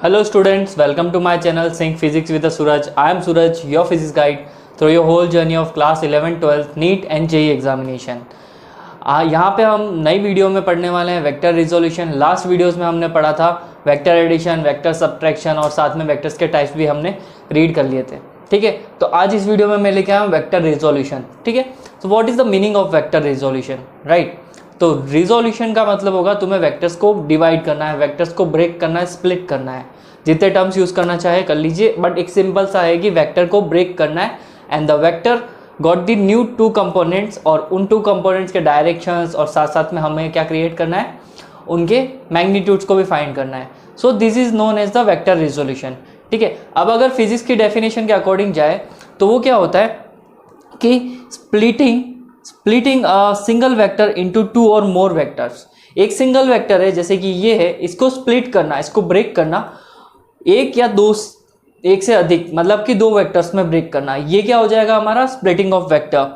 Hello students, welcome to my channel Sync Physics with Suraj. I am Suraj, your physics guide through your whole journey of class 11, 12, NEET and JEE examination. यहाँ पे हम नई video में पढ़ने वाले हैं vector resolution. Last videos में हमने पढ़ा था वेक्टर एडिशन, वेक्टर सब्ट्रैक्शन और साथ में वेक्टर्स के टाइप्स भी हमने रीड कर लिए थे। ठीक है, तो आज इस वीडियो में मैं लेके आया हूँ वेक्टर रिजोल्यूशन। ठीक है, तो what is the meaning of vector resolution, right. तो रिजोल्यूशन का मतलब होगा तुम्हें वेक्टर्स को डिवाइड करना है, वेक्टर्स को ब्रेक करना है, स्प्लिट करना है। जितने टर्म्स यूज करना चाहे कर लीजिए, बट एक सिंपल सा है कि वेक्टर को ब्रेक करना है and the vector got the new two components, और उन टू कंपोनेंट्स के डायरेक्शंस और साथ साथ में हमें क्या क्रिएट करना है, उनके मैग्नीट्यूड्स को भी फाइंड करना है। So this is known as the vector resolution. ठीक है, अब अगर फिजिक्स की डेफिनेशन के अकॉर्डिंग जाए तो वो क्या होता है कि स्प्लिटिंग अ सिंगल वेक्टर इनटू टू और मोर वेक्टर्स। एक सिंगल वेक्टर है जैसे कि ये है, इसको स्प्लिट करना, इसको ब्रेक करना, एक या दो, एक से अधिक मतलब कि दो वेक्टर्स में ब्रेक करना, ये क्या हो जाएगा हमारा splitting of vector,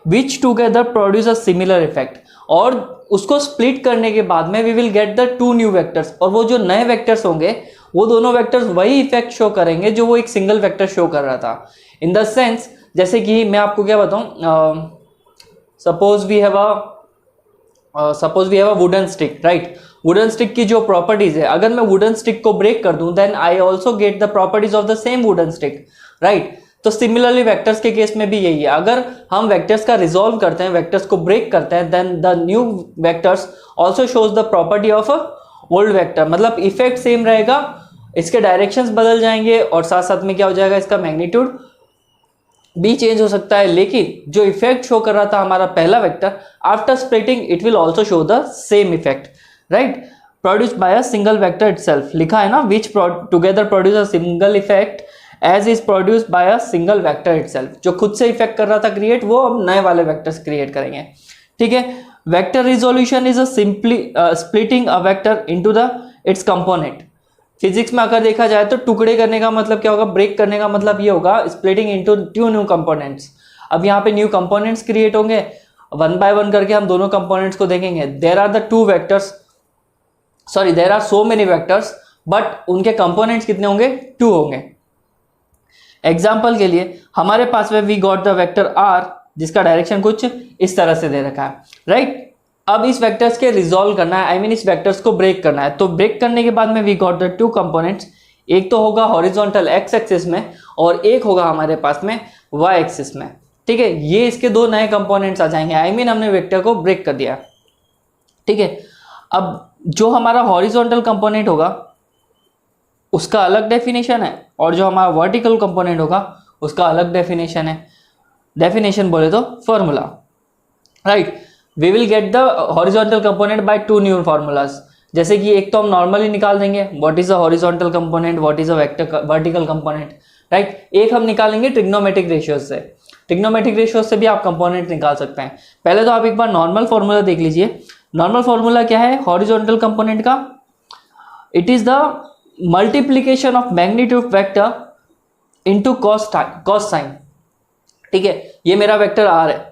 which together produce a similar effect. और उसको स्प्लिट करने के बाद में we will get the two new vectors, और वो जो नए वेक्टर्स होंगे वो दोनों वेक्टर्स वही इफेक्ट शो करेंगे जो वो एक सिंगल वेक्टर शो कर रहा था। इन द सेंस, जैसे कि मैं आपको क्या बताऊं, suppose we have a wooden stick, right. Wooden stick की जो प्रॉपर्टीज है, अगर मैं वुडन स्टिक को ब्रेक कर दूं then I also get the properties of the same wooden stick, right. तो सिमिलरली वेक्टर्स के केस में भी यही है, अगर हम वेक्टर्स का रिजॉल्व करते हैं, वेक्टर्स को ब्रेक करते हैं, then the new vectors also shows the property of a old vector. मतलब इफेक्ट सेम रहेगा, इसके डायरेक्शंस बदल जाएंगे और साथ साथ में क्या हो जाएगा, इसका मैग्नीट्यूड भी चेंज हो सकता है, लेकिन जो इफेक्ट शो कर रहा था हमारा पहला vector, after splitting it will also show the same effect, right. Produced by a single vector itself, लिखा है ना, which together produce a single effect as is produced by a single vector itself. जो खुद से effect कर रहा था create, वो अब नए वाले वेक्टर्स क्रिएट करेंगे। ठीक है, vector resolution is a simply splitting a vector into the it's component. Physics में अगर देखा जाए तो टुकड़े करने का मतलब क्या होगा, ब्रेक करने का मतलब ये होगा splitting into two new components. अब यहाँ पे न्यू कंपोनेंट्स क्रिएट होंगे, वन बाय वन करके हम दोनों कंपोनेंट्स को देखेंगे। There are the two vectors, sorry there are so many vectors, but उनके कंपोनेंट्स कितने होंगे, टू होंगे। एग्जाम्पल के लिए हमारे पास में we got the vector R, जिसका डायरेक्शन कुछ इस तरह से दे रखा है, राइट। अब इस वेक्टर्स के रिजॉल्व करना है, आई मीन इस वेक्टर्स को ब्रेक करना है। तो ब्रेक करने के बाद में we got the two components, एक तो होगा हॉरिजॉन्टल एक्स एक्सिस में और एक होगा हमारे पास में वाई एक्सिस में। ठीक है, ये इसके दो नए कंपोनेंट्स आ जाएंगे, आई मीन हमने वेक्टर को ब्रेक कर दिया। ठीक है, अब जो हमारा हॉरिजॉन्टल कंपोनेंट होगा उसका अलग डेफिनेशन है, और जो हमारा वर्टिकल कंपोनेंट होगा उसका अलग डेफिनेशन है। डेफिनेशन बोले तो formula, right. We will get the horizontal component by two new formulas. जैसे कि एक तो हम नॉर्मली निकाल देंगे, what is a horizontal component, what is a vector vertical component, right. एक हम निकालेंगे ट्रिग्नोमेट्रिक रेशियोज से, ट्रिग्नोमेट्रिक रेशियोज से भी आप कंपोनेंट निकाल सकते हैं। पहले तो आप एक बार नॉर्मल फॉर्मूला देख लीजिए। नॉर्मल फॉर्मूला क्या है हॉरिजॉन्टल कंपोनेंट का, it is the multiplication of magnitude vector into cos sine. ठीक है, ये मेरा वेक्टर आर है,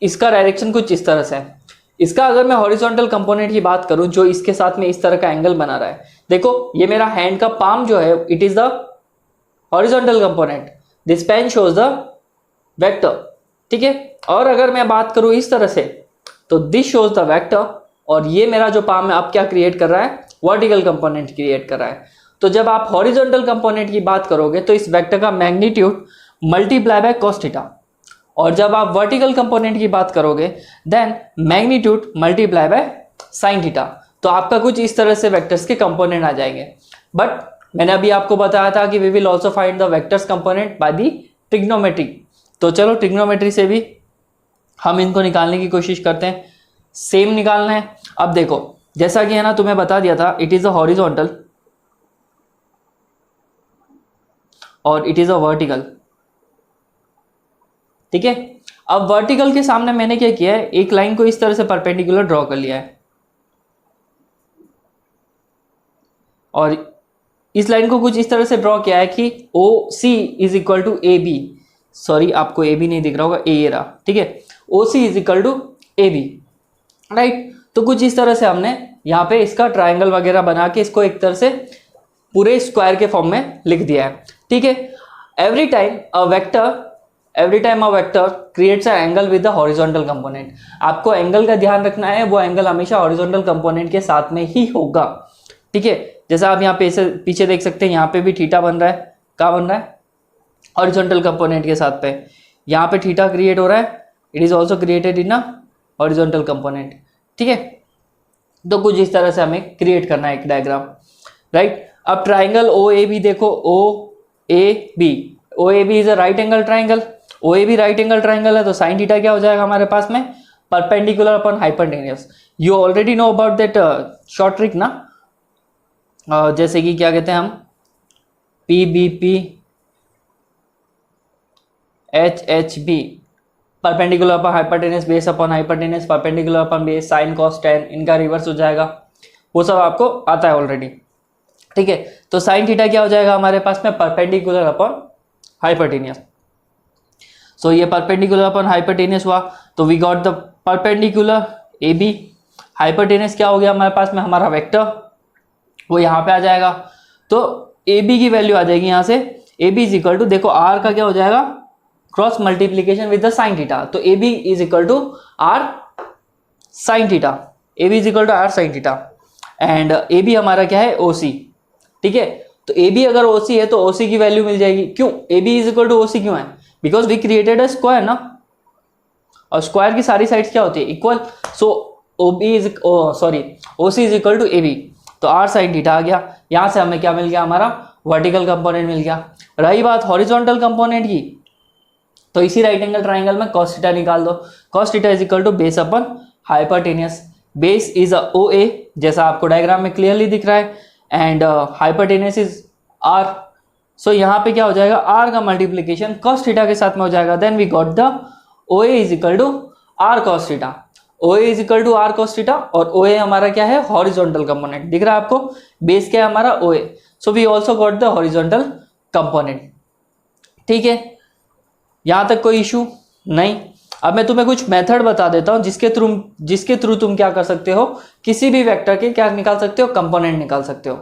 इसका डायरेक्शन कुछ इस तरह से है। इसका अगर मैं हॉरिजॉन्टल कंपोनेंट की बात करूं, जो इसके साथ में इस तरह का एंगल बना रहा है, देखो ये मेरा हैंड का पाम जो है, it is the horizontal component, this pen shows the vector. ठीक है, और अगर मैं बात करूं इस तरह से, तो दिस शोज द वेक्टर, और ये मेरा जो पाम है अब क्या क्रिएट कर रहा है, वर्टिकल कंपोनेंट क्रिएट कर रहा है। तो जब आप हॉरिजॉन्टल कंपोनेंट की बात करोगे तो इस वेक्टर का magnitude multiply by cos theta, और जब आप वर्टिकल कंपोनेंट की बात करोगे then magnitude multiply by sine theta. तो आपका कुछ इस तरह से वेक्टर्स के कंपोनेंट आ जाएंगे। बट मैंने अभी आपको बताया था कि we will also find the vectors component by the trigonometry. तो चलो ट्रिग्नोमेट्री से भी हम इनको निकालने की कोशिश करते हैं। सेम निकालना है। अब देखो, जैसा कि है ना, तुम्हें बता दिया था, इट इज अ हॉरिजॉन्टल और इट इज अ वर्टिकल। ठीक है, अब वर्टिकल के सामने मैंने क्या किया है, एक लाइन को इस तरह से परपेंडिकुलर ड्रॉ कर लिया है, और इस लाइन को कुछ इस तरह से ड्रॉ किया है कि O C is equal to A B. Sorry, आपको ए बी नहीं दिख रहा होगा, ए रहा। ठीक है, O C is equal to A B, right. तो कुछ इस तरह से हमने यहाँ पे इसका ट्राइंगल वगैरह बना के इसको एक तरह से पूरे स्क्वायर के फॉर्म में लिख दिया है, ठीक है। Every time a vector creates a angle with the horizontal component. आपको एंगल का ध्यान रखना है, वो एंगल हमेशा हॉरिजॉन्टल कंपोनेंट के साथ में ही होगा, ठीक है। जैसा आप यहाँ पे पीछे देख सकते हैं, यहाँ पे भी थीटा बन रहा है, क्या बन रहा है, हॉरिजॉन्टल कंपोनेंट के साथ पे। यहाँ पे थीटा क्रिएट हो रहा है, it is also created in a horizontal component, ठीक है। तो कुछ इस तरह से हमें क्रिएट करना है एक डायग्राम, राइट। अब ट्राइंगल ओ ए बी देखो, O A B is a right angle triangle, O A B right angle triangle है, तो साइन थीटा क्या हो जाएगा हमारे पास में, perpendicular upon hypotenuse. You already know about that short trick ना, जैसे कि क्या कहते हैं हम, P B P H H B, perpendicular upon hypotenuse, base upon hypotenuse, perpendicular upon base, sine cos tan, इनका रिवर्स हो जाएगा, वो सब आपको आता है ऑलरेडी, ठीक है। तो साइन थीटा क्या हो जाएगा हमारे पास में, परपेंडिकुलर अपॉन हाइपोटेन्यूस। सो ये परपेंडिकुलर अपॉन हाइपोटेन्यूस हुआ, तो we got the perpendicular A B, hypotenuse क्या हो गया हमारे पास में, हमारा वेक्टर, वो यहाँ पे आ जाएगा। तो ए बी की वैल्यू आ जाएगी यहाँ से, A B is equal to, देखो आर का क्या हो जाएगा, cross multiplication with the sine theta, तो A B is equal to R sine theta, A B is equal to R sine theta, and A B हमारा क्या है, O सी, ठीक है। तो ए बी अगर ओ सी है तो ओ सी की वैल्यू मिल जाएगी, क्यों, A B is equal to O C क्यों है, because we created a square ना, और स्क्वायर की सारी साइड्स क्या होती है, equal. So O B is sorry O C is equal to A B, तो आर साइन थीटा आ गया। यहां से हमें क्या मिल गया, हमारा वर्टिकल कंपोनेंट मिल गया। रही बात हॉरिजॉन्टल कंपोनेंट की, तो इसी राइट एंगल ट्राइंगल में cos थीटा निकाल दो, cos theta is equal to base upon hypotenuse, base is O A जैसा आपको डायग्राम में क्लियरली दिख रहा है, and hypotenuse is R. So यहाँ पे क्या हो जाएगा, आर का मल्टीप्लीकेशन cos थीटा के साथ में हो जाएगा, then we got the O A is equal to R cos theta, O A is equal to R cos theta, और ओ ए हमारा क्या है, हॉरिजॉन्टल कंपोनेंट, दिख रहा है आपको, बेस क्या है हमारा O A, so we also got the horizontal component, ठीक है। यहां तक कोई इशू नहीं। अब मैं तुम्हें कुछ मेथड बता देता हूं जिसके थ्रू तुम क्या कर सकते हो, किसी भी वेक्टर के क्या निकाल सकते हो, कंपोनेंट निकाल सकते हो,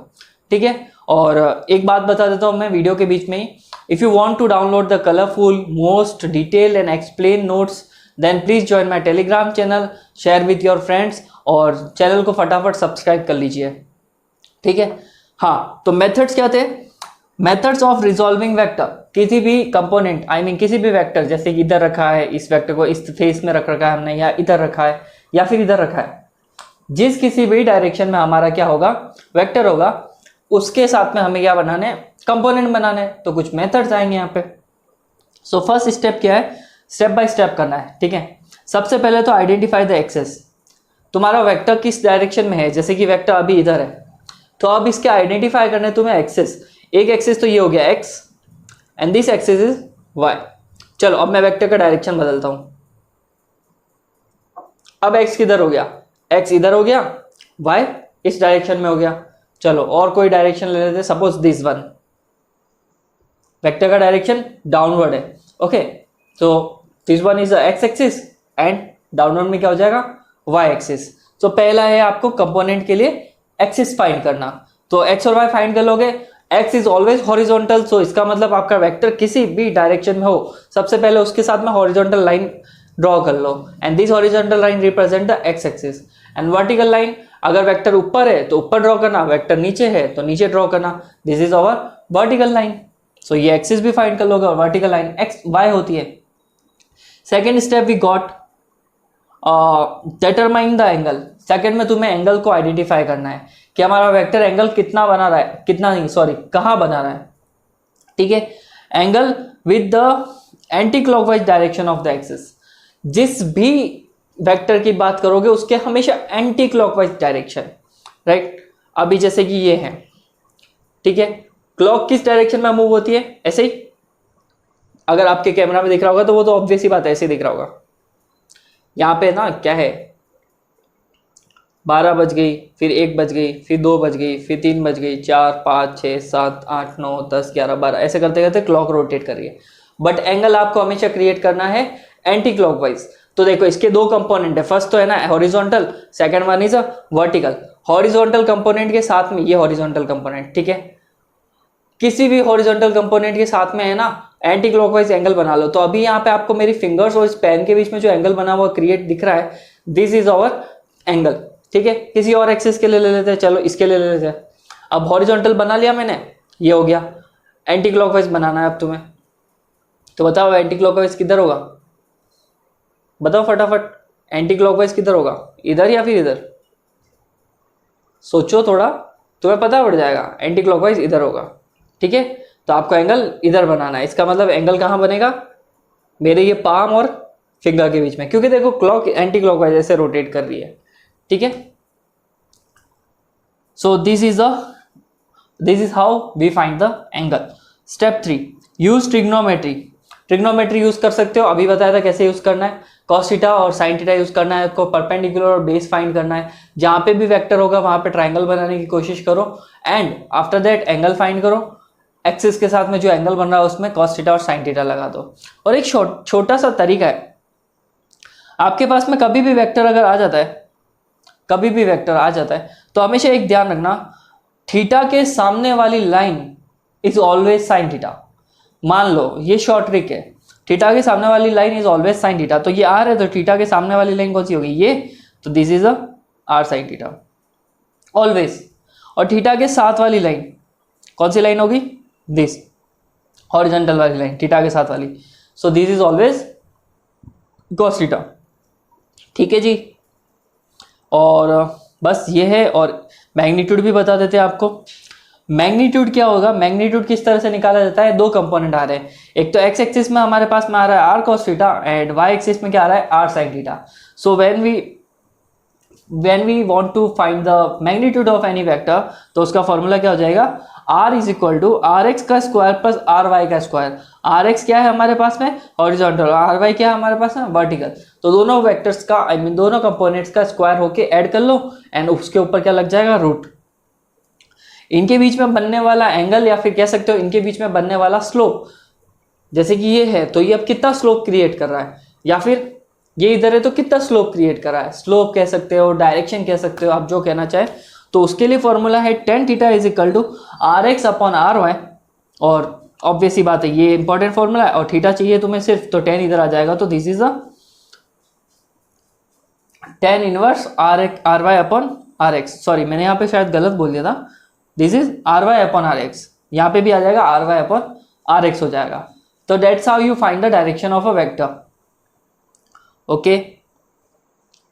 ठीक है। और एक बात बता देता हूं मैं वीडियो के बीच में ही, if you want to download the colourful most detail and explain notes, then please join my Telegram channel, share with your friends, और चैनल को फटाफट सब्सक्राइब कर लीजिए, ठीक है। हाँ, तो मेथड्स क्या थे, मेथड्स ऑफ रिजॉल्विंग वेक्टर, किसी भी कंपोनेंट किसी भी वेक्टर, जैसे कि इधर रखा है, इस वेक्टर को इस फेस में रख रखा है हमने, या इधर रखा है या फिर इधर रखा है, जिस किसी भी डायरेक्शन में हमारा क्या होगा, वेक्टर होगा, उसके साथ में हमें क्या बनाने हैं, कंपोनेंट बनाने हैं। तो कुछ मेथड्स आएंगे यहाँ पे। सो फर्स्ट स्टेप क्या है, स्टेप बाय स्टेप करना है, ठीक है। सबसे पहले तो आइडेंटिफाई द एक्सेस, तुम्हारा वेक्टर किस डायरेक्शन में है, जैसे कि वेक्टर अभी इधर है, तो अब इसके आइडेंटिफाई करने तुम्हें एक्सेस, एक एक्सेस तो ये हो गया X, and this axis is Y. चलो अब मैं वेक्टर का डायरेक्शन बदलता हूं, अब एक्स किधर हो गया, एक्स इधर हो गया, वाई इस डायरेक्शन में हो गया। चलो और कोई डायरेक्शन ले लेते, सपोज दिस वन, वेक्टर का डायरेक्शन डाउनवर्ड है, ओके, तो this one is x axis and downward में क्या हो जाएगा, वाई एक्सिस। तो पहला है आपको कंपोनेंट के लिए एक्सिस फाइंड करना, तो एक्स और वाई फाइंड कर लोगे, एक्स इज ऑलवेज हॉरिजॉन्टल, सो इसका मतलब आपका वेक्टर किसी भी डायरेक्शन में हो, सबसे पहले उसके साथ में हॉरिजॉन्टल लाइन ड्रॉ कर लो, and this horizontal line represent the X axis, and vertical line, अगर वेक्टर ऊपर है तो ऊपर ड्रॉ करना, वेक्टर नीचे है तो नीचे ड्रॉ करना, this is our vertical line. So ये एक्सिस भी फाइंड कर लोगे, और वर्टिकल लाइन एक्स वाई होती है। Second step we got determine the angle, second में तुम्हें एंगल को आइडेंटिफाई करना है कि हमारा वेक्टर एंगल कितना बना रहा है, कितना नहीं सॉरी कहाँ बना रहा है, ठीक है। Angle with the anti clockwise direction of the axis, जिस भी वेक्टर की बात करोगे उसके हमेशा एंटी क्लॉकवाइज डायरेक्शन, राइट। अभी जैसे कि ये है, ठीक है, क्लॉक किस डायरेक्शन में मूव होती है, ऐसे ही, अगर आपके कैमरा में दिख रहा होगा तो वो तो ऑब्वियस ही बात है, ऐसे ही दिख रहा होगा। यहाँ पे ना क्या है, 12 बज गई, फिर 1 बज गई, फिर 2 बज गई, फिर 3 बज गई, 4 5 6 7 8 9 10 11 12, ऐसे करते करते क्लॉक रोटेट कर रही है। बट एंगल आपको हमेशा क्रिएट करना है एंटी क्लॉकवाइज। तो देखो इसके दो कंपोनेंट है, फर्स्ट तो है ना horizontal, second one is a vertical. Horizontal component के साथ में ये हॉरिजॉन्टल कंपोनेंट, ठीक है, किसी भी हॉरिजॉन्टल कंपोनेंट के साथ में है ना एंटी क्लॉकवाइज एंगल बना लो। तो अभी यहाँ पे आपको मेरी फिंगर्स और इस पेन के बीच में जो एंगल बना हुआ क्रिएट दिख रहा है, दिस इज आवर एंगल। ठीक है, किसी और एक्सिस के लिए ले लेते हैं, चलो इसके लिए ले लेते हैं। अब हॉरिजॉन्टल बना लिया मैंने, ये हो गया। एंटी क्लॉकवाइज बनाना है अब तुम्हें, तो बताओ एंटी क्लॉकवाइज किधर होगा, बताओ फटाफट। एंटी क्लॉकवाइज किधर होगा, इधर या फिर इधर? सोचो थोड़ा, तुम्हें पता पड़ जाएगा। एंटी क्लॉकवाइज इधर होगा। ठीक है, तो आपको एंगल इधर बनाना है। इसका मतलब एंगल कहाँ बनेगा, मेरे ये पाम और फिंगर के बीच में, क्योंकि देखो क्लॉक एंटी क्लॉकवाइज ऐसे रोटेट कर रही है। ठीक है, so this is how we find the angle. Step 3, use trigonometry. Trigonometry use कर सकते हो, अभी बताया था कैसे यूज करना है। कॉस थीटा और साइन थीटा यूज करना है आपको, परपेंडिकुलर और बेस फाइंड करना है। जहां पे भी वेक्टर होगा वहां पे ट्राइंगल बनाने की कोशिश करो, and after that angle find करो। एक्सिस के साथ में जो एंगल बन रहा है उसमें कॉस थीटा और साइन थीटा लगा दो। और एक छोटा सा तरीका है, आपके पास में कभी भी वेक्टर अगर आ जाता है, कभी भी वेक्टर आ जाता है, तो हमेशा एक ध्यान रखना, थीटा के सामने वाली line is always sine theta. मान लो ये शॉर्ट ट्रिक है, थीटा के सामने वाली line is always sign theta. तो ये आर है, तो थीटा के सामने वाली लाइन कौन सी होगी, ये। तो this is a R sine theta always. और थीटा के साथ वाली लाइन कौन सी लाइन होगी, दिस हॉरिजॉन्टल वाली लाइन, थीटा के साथ वाली। So this is always cos theta. ठीक है जी, और बस ये है। और मैग्नीट्यूड भी बता देते हैं आपको। मैग्नीट्यूड क्या होगा, मैग्नीट्यूड किस तरह से निकाला जाता है, दो कंपोनेंट आ रहे हैं। एक तो एक्स एक्सिस में हमारे पास में आ रहा है R cos theta, and Y axis में क्या आ रहा है, R sine theta. So when we want to find the magnitude of any vector, तो उसका फॉर्मूला क्या हो जाएगा, r is equal to R X का स्क्वायर प्लस आर वाई का स्क्वायर। आर एक्स क्या है हमारे पास में, हॉरिजॉन्टल, आर वाई क्या है हमारे पास में, वर्टिकल। तो दोनों वेक्टर्स का दोनों कंपोनेंट्स का स्क्वायर होके ऐड कर लो, एंड उसके ऊपर क्या लग जाएगा, रूट। इनके बीच में बनने वाला एंगल, या फिर कह सकते हो इनके बीच में बनने वाला स्लोप, जैसे कि ये है, तो ये अब कितना स्लोप क्रिएट कर रहा है, या फिर ये इधर है तो कितना स्लोप क्रिएट कर रहा है। स्लोप कह सकते हो, डायरेक्शन कह सकते हो, आप जो कहना चाहे। तो उसके लिए फॉर्मूला है tan theta is equal to R X upon R Y. और ऑब्वियस ही बात है, ये इंपॉर्टेंट फॉर्मूला है। और थीटा चाहिए तुम्हें सिर्फ, तो tan इधर आ जाएगा। तो this is a tan inverse R Y upon R X. Sorry, मैंने यहाँ पे शायद गलत बोल दिया था। This is R Y upon R X, यहाँ पे भी आ जाएगा R Y upon R X हो जाएगा। तो that's how you find the direction of a vector. Okay,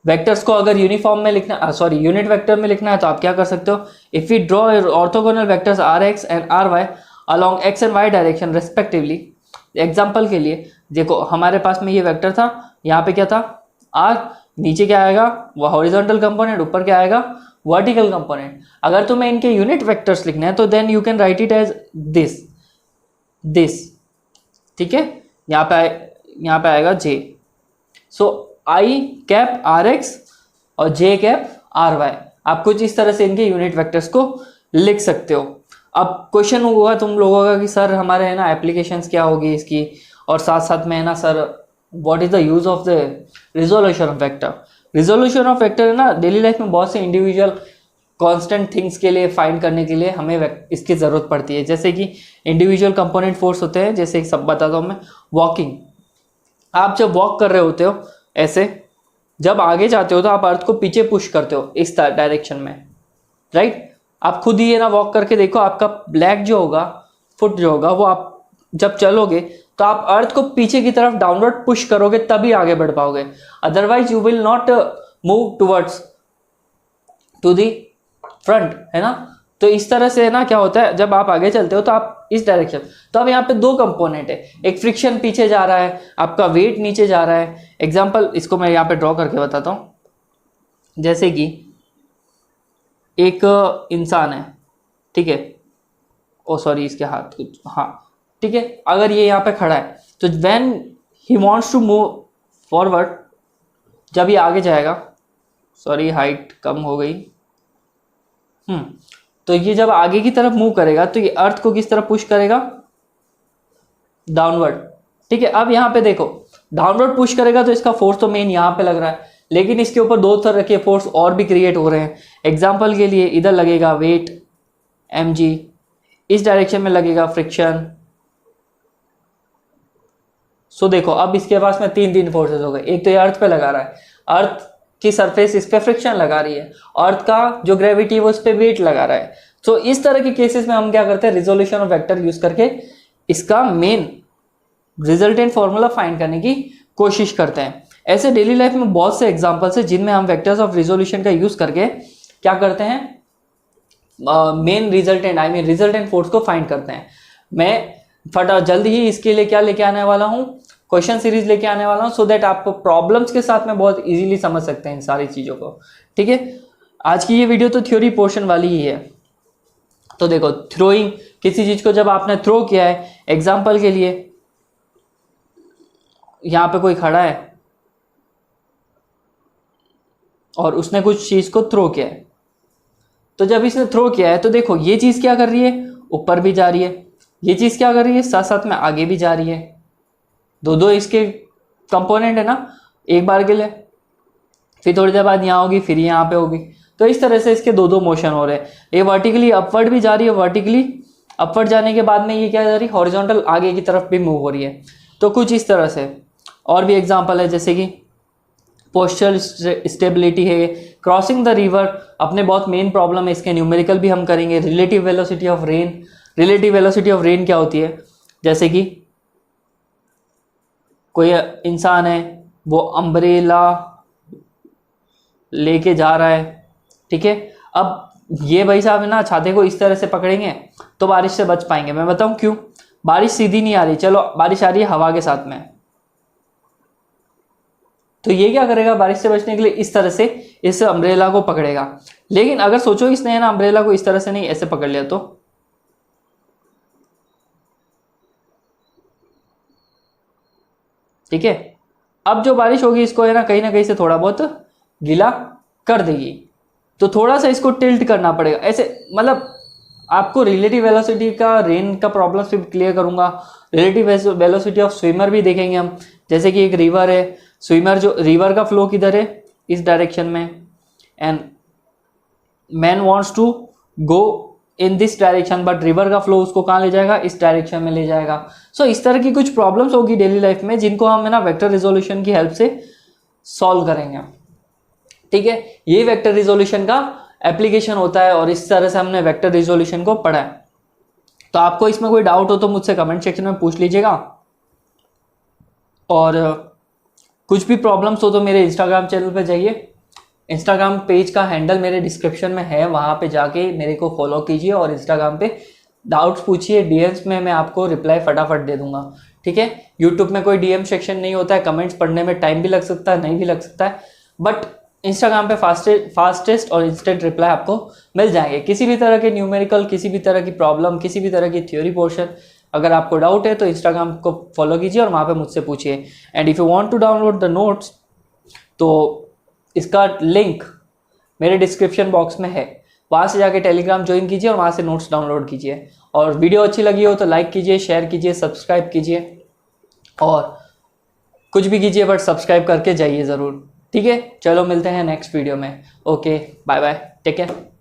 vectors को अगर यूनिफॉर्म में लिखना, सॉरी यूनिट वेक्टर में लिखना है, तो आप क्या कर सकते हो, if we draw orthogonal vectors R X and R Y along X and Y direction respectively. Example के लिए देखो, हमारे पास में ये वेक्टर था, यहाँ पे क्या था, आर, नीचे क्या आएगा, वो हॉरिजॉन्टल कंपोनेंट, ऊपर क्या आएगा, वर्टिकल कंपोनेंट। अगर तुम्हें इनके यूनिट वेक्टर्स लिखने हैं, तो then you can write it as this. ठीक है, यहाँ पे आएगा J. So I cap R X और जे कैप आर वाई, आप कुछ इस तरह से इनके यूनिट वेक्टर्स को लिख सकते हो। अब क्वेश्चन होगा तुम लोगों का कि सर हमारे है ना एप्लीकेशंस क्या होगी इसकी, और साथ साथ में है ना sir what is the use of the resolution of vector. Resolution of vector है ना डेली लाइफ में बहुत से इंडिविजुअल कांस्टेंट थिंग्स के लिए फाइंड करने के लिए हमें इसकी ज़रूरत पड़ती है। जैसे कि इंडिविजुअल कंपोनेंट फोर्स होते हैं, जैसे सब बताता हूँ मैं। वॉकिंग, आप जब वॉक कर रहे होते हो ऐसे, जब आगे जाते हो तो आप अर्थ को पीछे पुश करते हो इस डायरेक्शन में, राइट। आप खुद ही ये ना वॉक करके देखो, आपका लेग जो होगा, फुट जो होगा, वो आप जब चलोगे तो आप अर्थ को पीछे की तरफ डाउनवर्ड पुश करोगे, तभी आगे बढ़ पाओगे। Otherwise you will not move towards to the front, है ना। तो इस तरह से ना क्या होता है, जब आप आगे चलते हो तो आप इस डायरेक्शन, तो अब यहाँ पे दो कंपोनेंट है, एक फ्रिक्शन पीछे जा रहा है, आपका वेट नीचे जा रहा है। एग्जांपल इसको मैं यहाँ पे ड्रॉ करके बताता हूँ। जैसे कि एक इंसान है, ठीक है, ओ सॉरी इसके हाथ कुछ, हाँ ठीक है, अगर ये यहाँ पे खड़ा है, तो when he wants to move forward, जब ये आगे जाएगा, सॉरी हाइट कम हो गई, तो ये जब आगे की तरफ मूव करेगा तो ये अर्थ को किस तरफ पुश करेगा, डाउनवर्ड। ठीक है, अब यहाँ पे देखो डाउनवर्ड पुश करेगा तो इसका फोर्स तो मेन यहाँ पे लग रहा है, लेकिन इसके ऊपर दो तरह के फोर्स और भी क्रिएट हो रहे हैं। एग्जाम्पल के लिए इधर लगेगा वेट mg, इस डायरेक्शन में लगेगा फ्रिक्शन। सो देखो अब इसके पास में तीन फोर्सेस हो गए। एक तो ये अर्थ पे लगा रहा है, अर्थ की सरफेस इस पे फ्रिक्शन लगा रही है, अर्थ का जो ग्रेविटी है वो इस पे वेट लगा रहा है। सो इस तरह के केसेस में हम क्या करते हैं, रिजोल्यूशन ऑफ वेक्टर यूज करके इसका मेन रिजल्टेंट फॉर्मूला फाइंड करने की कोशिश करते हैं। ऐसे डेली लाइफ में बहुत से एग्जांपल्स है जिनमें हम वेक्टर्स ऑफ रिजोल्यूशन का यूज करके क्या करते हैं, main resultant I mean resultant force को फाइंड करते हैं। मैं जल्दी ही इसके लिए क्या लेके आने वाला हूं, क्वेश्चन सीरीज लेके आने वाला हूं, सो दैट आप प्रॉब्लम्स के साथ में बहुत इजीली समझ सकते हैं इन सारी चीजों को। ठीक है, आज की ये वीडियो तो थ्योरी पोर्शन वाली ही है। तो देखो थ्रोइंग, किसी चीज को जब आपने थ्रो किया है, एग्जाम्पल के लिए यहां पे कोई खड़ा है और उसने कुछ चीज को थ्रो किया है, तो जब इसने थ्रो किया है तो देखो ये चीज क्या कर रही है, ऊपर भी जा रही है, ये चीज क्या कर रही है, साथ साथ में आगे भी जा रही है। दो इसके कंपोनेंट है ना, एक बार के लिए, फिर थोड़ी देर बाद यहाँ होगी, फिर यहाँ पे होगी। तो इस तरह से इसके दो मोशन हो रहे हैं। ये वर्टिकली अपवर्ड भी जा रही है, वर्टिकली अपवर्ड जाने के बाद में ये क्या जा रही है, हॉरिजॉन्टल आगे की तरफ भी मूव हो रही है। तो कुछ इस तरह से और भी एग्जाम्पल है, जैसे कि पोस्चरल स्टेबिलिटी है, क्रॉसिंग द रिवर अपने बहुत मेन प्रॉब्लम है, इसके न्यूमेरिकल भी हम करेंगे। Relative velocity of rain, relative velocity of rain क्या होती है, जैसे कि कोई इंसान है वो अम्ब्रेला लेके जा रहा है, ठीक है। अब ये भाई साहब है ना, छाते को इस तरह से पकड़ेंगे तो बारिश से बच पाएंगे। मैं बताऊं क्यों, बारिश सीधी नहीं आ रही, चलो बारिश आ रही है हवा के साथ में, तो ये क्या करेगा, बारिश से बचने के लिए इस तरह से इस अम्ब्रेला को पकड़ेगा। लेकिन अगर सोचो इसने ना अम्ब्रेला को इस तरह से नहीं ऐसे पकड़ लिया तो ठीक है, अब जो बारिश होगी इसको है ना कहीं से थोड़ा बहुत गीला कर देगी। तो थोड़ा सा इसको टिल्ट करना पड़ेगा ऐसे, मतलब आपको रिलेटिव वेलोसिटी का रेन का प्रॉब्लम भी क्लियर करूंगा। रिलेटिव वेलोसिटी ऑफ स्विमर भी देखेंगे हम, जैसे कि एक रिवर है, स्विमर जो रिवर का फ्लो किधर है, इस डायरेक्शन में, and man wants to go in this direction, but river का फ्लो उसको कहाँ ले जाएगा, इस डायरेक्शन में ले जाएगा। सो इस तरह की कुछ प्रॉब्लम्स होगी डेली लाइफ में जिनको हम है ना वेक्टर रिजोल्यूशन की हेल्प से सॉल्व करेंगे। ठीक है, ये वेक्टर रिजोल्यूशन का एप्लीकेशन होता है और इस तरह से हमने वेक्टर रिजोल्यूशन को पढ़ा है। तो आपको इसमें कोई डाउट हो तो मुझसे कमेंट सेक्शन में पूछ लीजिएगा, और कुछ भी प्रॉब्लम्स हो तो मेरे इंस्टाग्राम चैनल पे जाइए, इंस्टाग्राम पेज का हैंडल मेरे डिस्क्रिप्शन में है, वहाँ पे जाके मेरे को फॉलो कीजिए और इंस्टाग्राम पे डाउट्स पूछिए, डीएम्स में मैं आपको रिप्लाई फटाफट दे दूंगा। ठीक है, यूट्यूब में कोई डीएम सेक्शन नहीं होता है, कमेंट्स पढ़ने में टाइम भी लग सकता है, नहीं भी लग सकता है, बट इंस्टाग्राम पे फास्टेस्ट और इंस्टेंट रिप्लाई आपको मिल जाएंगे। किसी भी तरह के न्यूमेरिकल, किसी भी तरह की प्रॉब्लम, किसी भी तरह की थ्योरी पोर्शन अगर आपको डाउट है तो इंस्टाग्राम को फॉलो कीजिए और वहाँ पे मुझसे पूछिए। And if you want to download the notes तो इसका लिंक मेरे डिस्क्रिप्शन बॉक्स में है, वहाँ से जाके टेलीग्राम ज्वाइन कीजिए और वहाँ से नोट्स डाउनलोड कीजिए। और वीडियो अच्छी लगी हो तो लाइक कीजिए, शेयर कीजिए, सब्सक्राइब कीजिए, और कुछ भी कीजिए बट सब्सक्राइब करके जाइए ज़रूर। ठीक है, चलो मिलते हैं नेक्स्ट वीडियो में। Okay, bye bye, take care.